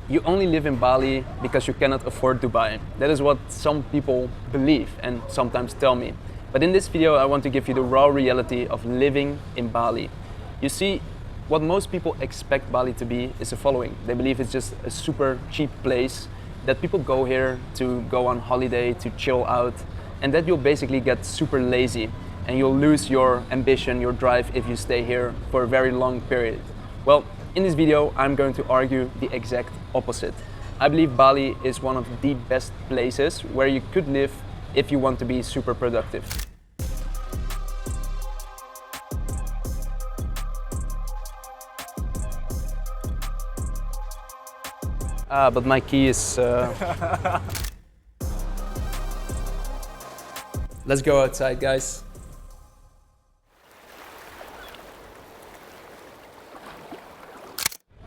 you only live in Bali because you cannot afford Dubai. That is what some people believe and sometimes tell me. But in this video, I want to give you the raw reality of living in Bali. You see, what most people expect Bali to be is the following. They believe it's just a super cheap place, that people go here to go on holiday, to chill out, and that you'll basically get super lazy and you'll lose your ambition, your drive if you stay here for a very long period. Well, in this video, I'm going to argue the exact opposite. I believe Bali is one of the best places where you could live if you want to be super productive. But my key is... Let's go outside, guys.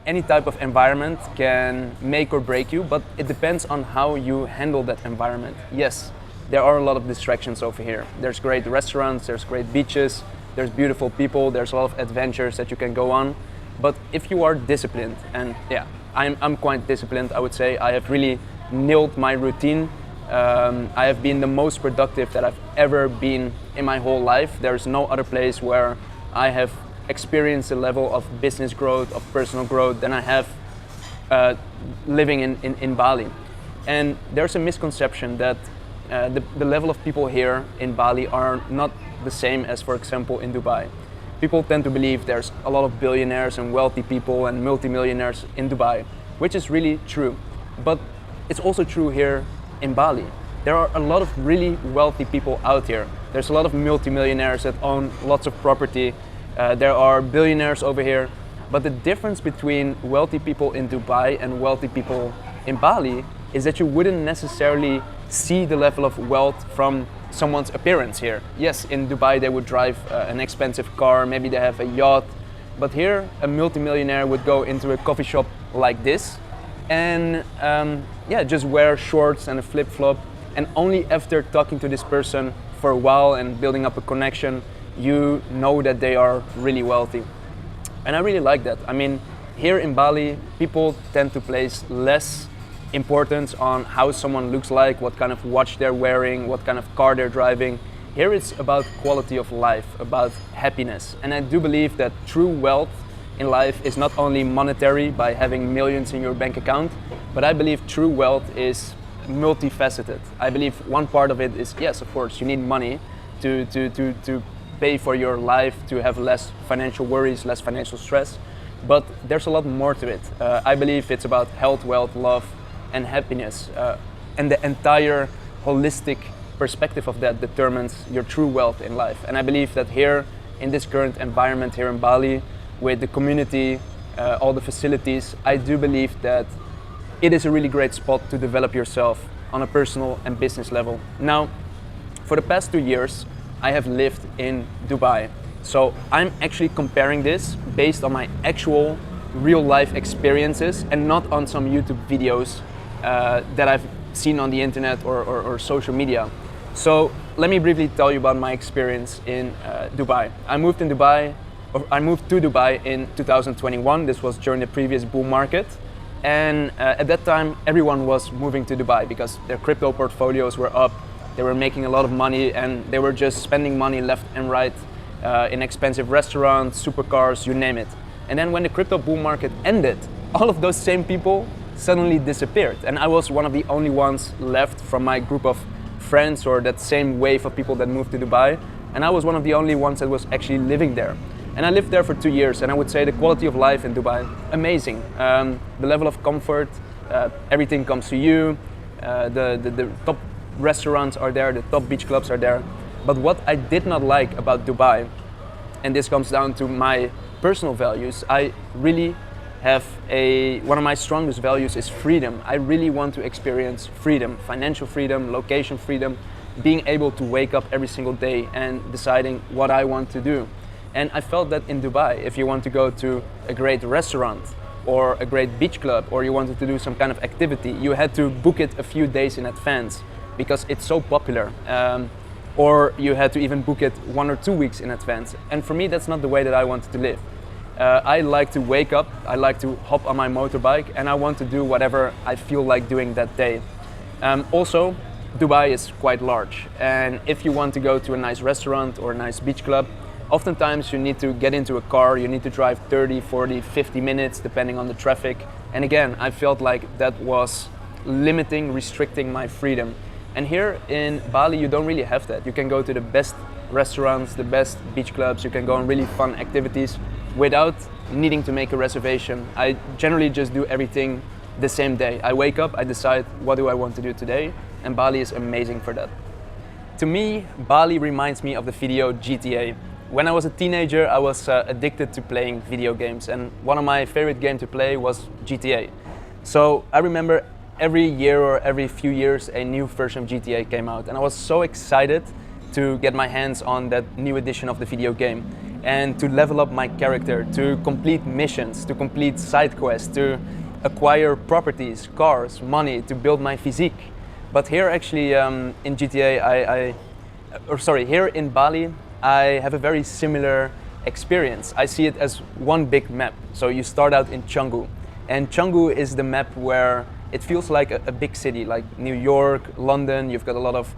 Any type of environment can make or break you, but it depends on how you handle that environment. Yes, there are a lot of distractions over here. There's great restaurants, there's great beaches, there's beautiful people, there's a lot of adventures that you can go on. But if you are disciplined, and yeah, I'm quite disciplined, I would say. I have really nailed my routine. I have been the most productive that I've ever been in my whole life. There's no other place where I have experienced a level of business growth, of personal growth than I have living in Bali. And there's a misconception that the level of people here in Bali are not the same as, for example, in Dubai. People tend to believe there's a lot of billionaires and wealthy people and multimillionaires in Dubai, which is really true. But it's also true here in Bali. There are a lot of really wealthy people out here. There's a lot of multimillionaires that own lots of property. There are billionaires over here. But the difference between wealthy people in Dubai and wealthy people in Bali is that you wouldn't necessarily see the level of wealth from someone's appearance here. Yes, in Dubai they would drive an expensive car, maybe they have a yacht, but here a multimillionaire would go into a coffee shop like this and yeah, just wear shorts and a flip-flop, and only after talking to this person for a while and building up a connection, you know that they are really wealthy. And I really like that. I mean, here in Bali, people tend to place less importance on how someone looks like, what kind of watch they're wearing, what kind of car they're driving. Here it's about quality of life, about happiness. And I do believe that true wealth in life is not only monetary by having millions in your bank account, but I believe true wealth is multifaceted. I believe one part of it is, yes, of course, you need money to pay for your life, to have less financial worries, less financial stress, but there's a lot more to it. I believe it's about health, wealth, love, and happiness, and the entire holistic perspective of that determines your true wealth in life. And I believe that here in this current environment here in Bali, with the community, all the facilities, I do believe that it is a really great spot to develop yourself on a personal and business level. Now, for the past 2 years, I have lived in Dubai. So I'm actually comparing this based on my actual real life experiences and not on some YouTube videos that I've seen on the internet or social media. So let me briefly tell you about my experience in Dubai. I moved to Dubai in 2021. This was during the previous bull market. And at that time, everyone was moving to Dubai because their crypto portfolios were up. They were making a lot of money and they were just spending money left and right in expensive restaurants, supercars, you name it. And then when the crypto bull market ended, all of those same people suddenly disappeared. And I was one of the only ones left from my group of friends or that same wave of people that moved to Dubai. And I was one of the only ones that was actually living there. And I lived there for 2 years, and I would say the quality of life in Dubai, amazing. The level of comfort, everything comes to you, the top restaurants are there, the top beach clubs are there. But what I did not like about Dubai, and this comes down to my personal values, I really have one of my strongest values is freedom. I really want to experience freedom, financial freedom, location freedom, being able to wake up every single day and deciding what I want to do. And I felt that in Dubai, if you want to go to a great restaurant or a great beach club, or you wanted to do some kind of activity, you had to book it a few days in advance because it's so popular. Or you had to even book it 1 or 2 weeks in advance. And for me, that's not the way that I wanted to live. I like to wake up, I like to hop on my motorbike, and I want to do whatever I feel like doing that day. Also, Dubai is quite large, and if you want to go to a nice restaurant or a nice beach club, oftentimes you need to get into a car, you need to drive 30, 40, 50 minutes depending on the traffic. And again, I felt like that was limiting, restricting my freedom. And here in Bali, you don't really have that. You can go to the best restaurants, the best beach clubs, you can go on really fun activities without needing to make a reservation. I generally just do everything the same day. I wake up, I decide what do I want to do today, and Bali is amazing for that. To me, Bali reminds me of the video GTA. When I was a teenager, I was addicted to playing video games, and one of my favorite games to play was GTA. So I remember every year or every few years a new version of GTA came out, and I was so excited to get my hands on that new edition of the video game and to level up my character, to complete missions, to complete side quests, to acquire properties, cars, money, to build my physique. But here actually in GTA, here in Bali, I have a very similar experience. I see it as one big map. So you start out in Canggu, and Canggu is the map where it feels like a big city, like New York, London. You've got a lot of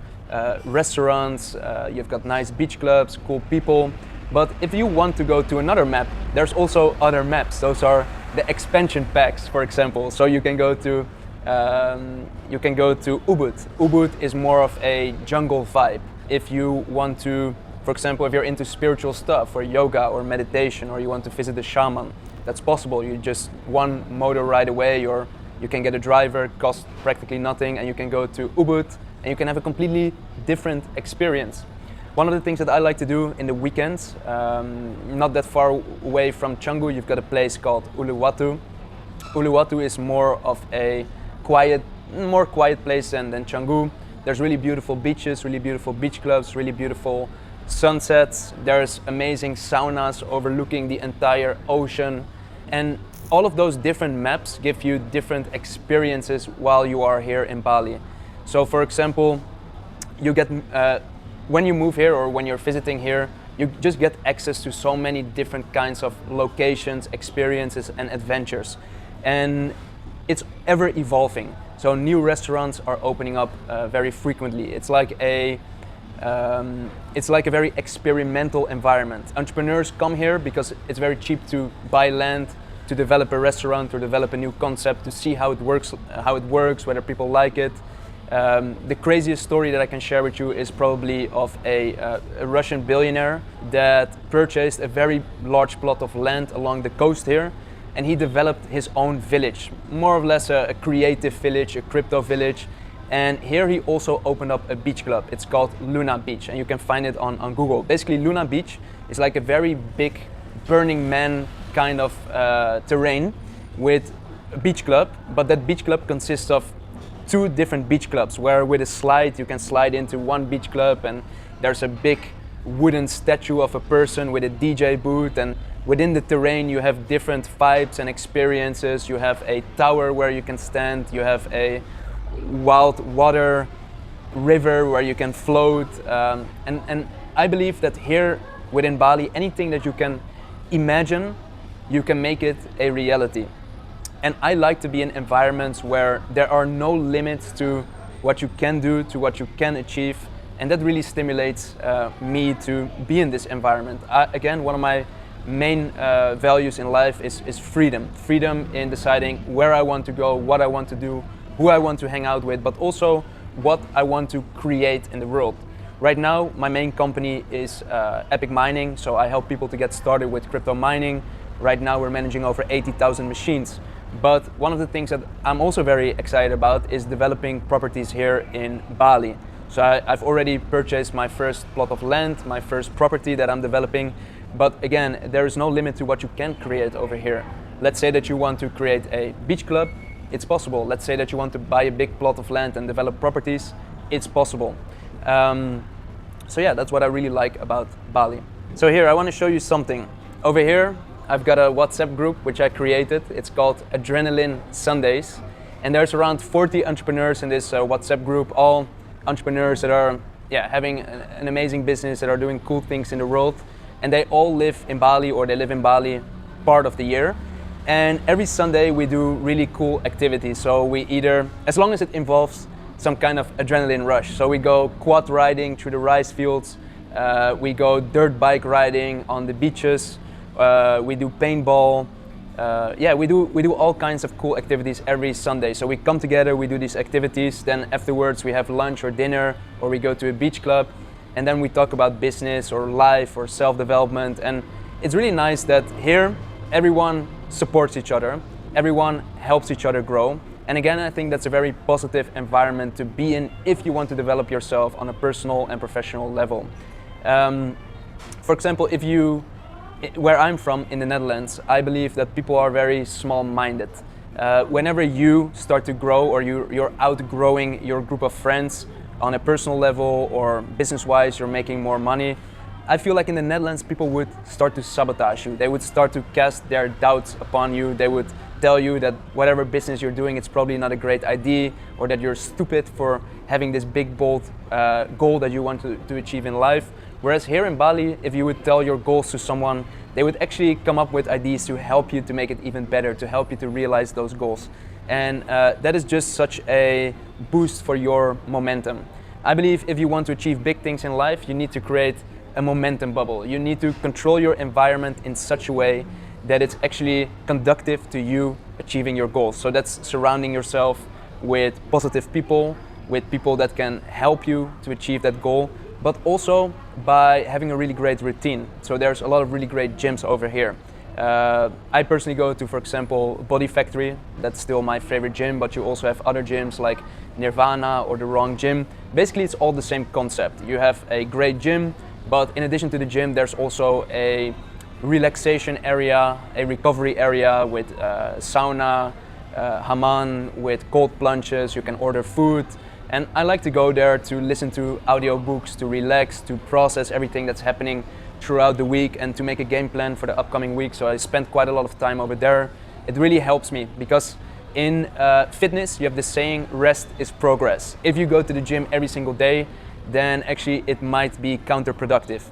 restaurants, you've got nice beach clubs, cool people. But if you want to go to another map, there's also other maps. Those are the expansion packs, for example. So you can go to Ubud. Ubud is more of a jungle vibe. If you want to, for example, if you're into spiritual stuff or yoga or meditation, or you want to visit a shaman, that's possible. You just one motor ride away, or you can get a driver, costs practically nothing, and you can go to Ubud and you can have a completely different experience. One of the things that I like to do in the weekends, not that far away from Canggu, you've got a place called Uluwatu. Uluwatu is more of a more quiet place than Canggu. There's really beautiful beaches, really beautiful beach clubs, really beautiful sunsets. There's amazing saunas overlooking the entire ocean. And all of those different maps give you different experiences while you are here in Bali. So for example, you get when you move here or when you're visiting here, you just get access to so many different kinds of locations, experiences, and adventures. And it's ever evolving. So new restaurants are opening up very frequently. It's like a very experimental environment. Entrepreneurs come here because it's very cheap to buy land, to develop a restaurant or develop a new concept, to see how it works, whether people like it. The craziest story that I can share with you is probably of a Russian billionaire that purchased a very large plot of land along the coast here, and he developed his own village, more or less a creative village, a crypto village. And here he also opened up a beach club. It's called Luna Beach, and you can find it on Google. Basically, Luna Beach is like a very big Burning Man kind of terrain with a beach club, but that beach club consists of two different beach clubs, where with a slide you can slide into one beach club, and there's a big wooden statue of a person with a DJ booth, and within the terrain you have different vibes and experiences. You have a tower where you can stand, you have a wild water river where you can float, and I believe that here within Bali, anything that you can imagine, you can make it a reality. And I like to be in environments where there are no limits to what you can do, to what you can achieve, and that really stimulates me to be in this environment. Again, one of my main values in life is freedom. Freedom in deciding where I want to go, what I want to do, who I want to hang out with, but also what I want to create in the world. Right now, my main company is Epic Mining, so I help people to get started with crypto mining. Right now, we're managing over 80,000 machines. But one of the things that I'm also very excited about is developing properties here in Bali. So I've already purchased my first plot of land, my first property that I'm developing. But again, there is no limit to what you can create over here. Let's say that you want to create a beach club, it's possible. Let's say that you want to buy a big plot of land and develop properties, it's possible. So yeah, that's what I really like about Bali. So here, I want to show you something. Over here, I've got a WhatsApp group which I created. It's called Adrenaline Sundays. And there's around 40 entrepreneurs in this WhatsApp group, all entrepreneurs that are having an amazing business, that are doing cool things in the world. And they all live in Bali, or they live in Bali part of the year. And every Sunday we do really cool activities. So we either, as long as it involves some kind of adrenaline rush. So we go quad riding through the rice fields, we go dirt bike riding on the beaches, we do paintball. Yeah, we do all kinds of cool activities every Sunday. So we come together, we do these activities, then afterwards we have lunch or dinner, or we go to a beach club, and then we talk about business or life or self-development. And it's really nice that here everyone supports each other, everyone helps each other grow. And again, I think that's a very positive environment to be in if you want to develop yourself on a personal and professional level. For example, where I'm from in the Netherlands, I believe that people are very small-minded. Whenever you start to grow or you're outgrowing your group of friends on a personal level or business-wise, you're making more money, I feel like in the Netherlands people would start to sabotage you. They would start to cast their doubts upon you. They would tell you that whatever business you're doing, it's probably not a great idea, or that you're stupid for having this big, bold goal that you want to achieve in life. Whereas here in Bali, if you would tell your goals to someone, they would actually come up with ideas to help you to make it even better, to help you to realize those goals. And that is just such a boost for your momentum. I believe if you want to achieve big things in life, you need to create a momentum bubble. You need to control your environment in such a way that it's actually conducive to you achieving your goals. So that's surrounding yourself with positive people, with people that can help you to achieve that goal, but also by having a really great routine. So there's a lot of really great gyms over here. I personally go to, for example, Body Factory. That's still my favorite gym, but you also have other gyms like Nirvana or The Wrong Gym. Basically, it's all the same concept. You have a great gym, but in addition to the gym, there's also a relaxation area, a recovery area with sauna, hammam, with cold plunges. You can order food. And I like to go there to listen to audiobooks, to relax, to process everything that's happening throughout the week, and to make a game plan for the upcoming week. So I spend quite a lot of time over there. It really helps me because in fitness, you have this saying, rest is progress. If you go to the gym every single day, then actually it might be counterproductive.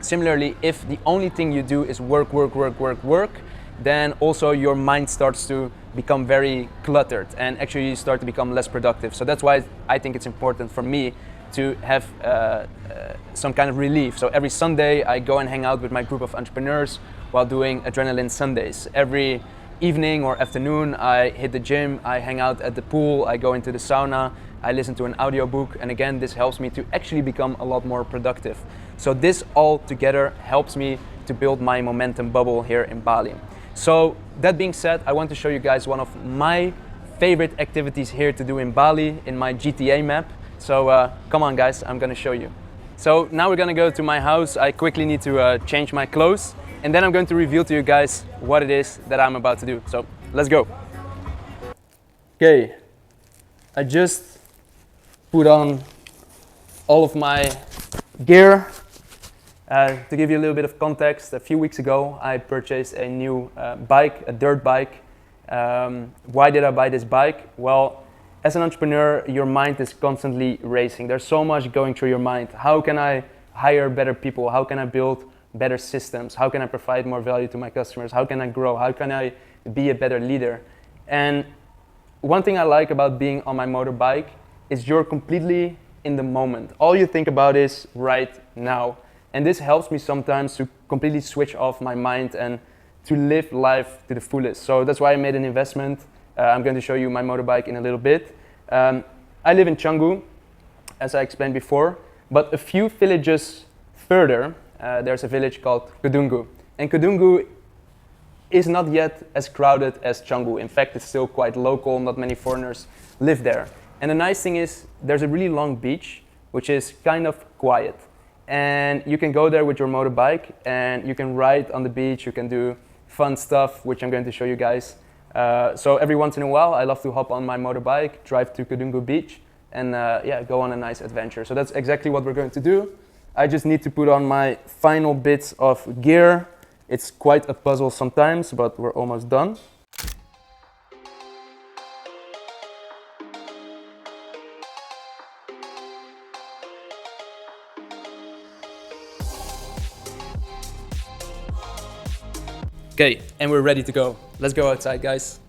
Similarly, if the only thing you do is work, then also your mind starts to become very cluttered and actually you start to become less productive. So that's why I think it's important for me to have some kind of relief. So every Sunday I go and hang out with my group of entrepreneurs while doing Adrenaline Sundays. Every evening or afternoon I hit the gym, I hang out at the pool, I go into the sauna, I listen to an audiobook, and again, this helps me to actually become a lot more productive. So this all together helps me to build my momentum bubble here in Bali. So that being said, I want to show you guys one of my favorite activities here to do in Bali in my GTA map. So come on guys, I'm gonna show you. So now we're gonna go to my house. I quickly need to change my clothes, and then I'm going to reveal to you guys what it is that I'm about to do. So let's go. Okay, I just put on all of my gear. To give you a little bit of context, a few weeks ago I purchased a new bike, a dirt bike. Why did I buy this bike? Well, as an entrepreneur, your mind is constantly racing. There's so much going through your mind. How can I hire better people? How can I build better systems? How can I provide more value to my customers? How can I grow? How can I be a better leader? And one thing I like about being on my motorbike is you're completely in the moment. All you think about is right now. And this helps me sometimes to completely switch off my mind and to live life to the fullest. So that's why I made an investment. I'm going to show you my motorbike in a little bit. I live in Canggu, as I explained before, but a few villages further, there's a village called Kedunggu. And Kedunggu is not yet as crowded as Canggu. In fact, it's still quite local, not many foreigners live there. And the nice thing is, there's a really long beach, which is kind of quiet. And you can go there with your motorbike and you can ride on the beach, you can do fun stuff, which I'm going to show you guys. So every once in a while, I love to hop on my motorbike, drive to Kedunggu beach, and yeah, go on a nice adventure. So that's exactly what we're going to do. I just need to put on my final bits of gear. It's quite a puzzle sometimes, but we're almost done. Okay, and we're ready to go. Let's go outside, guys.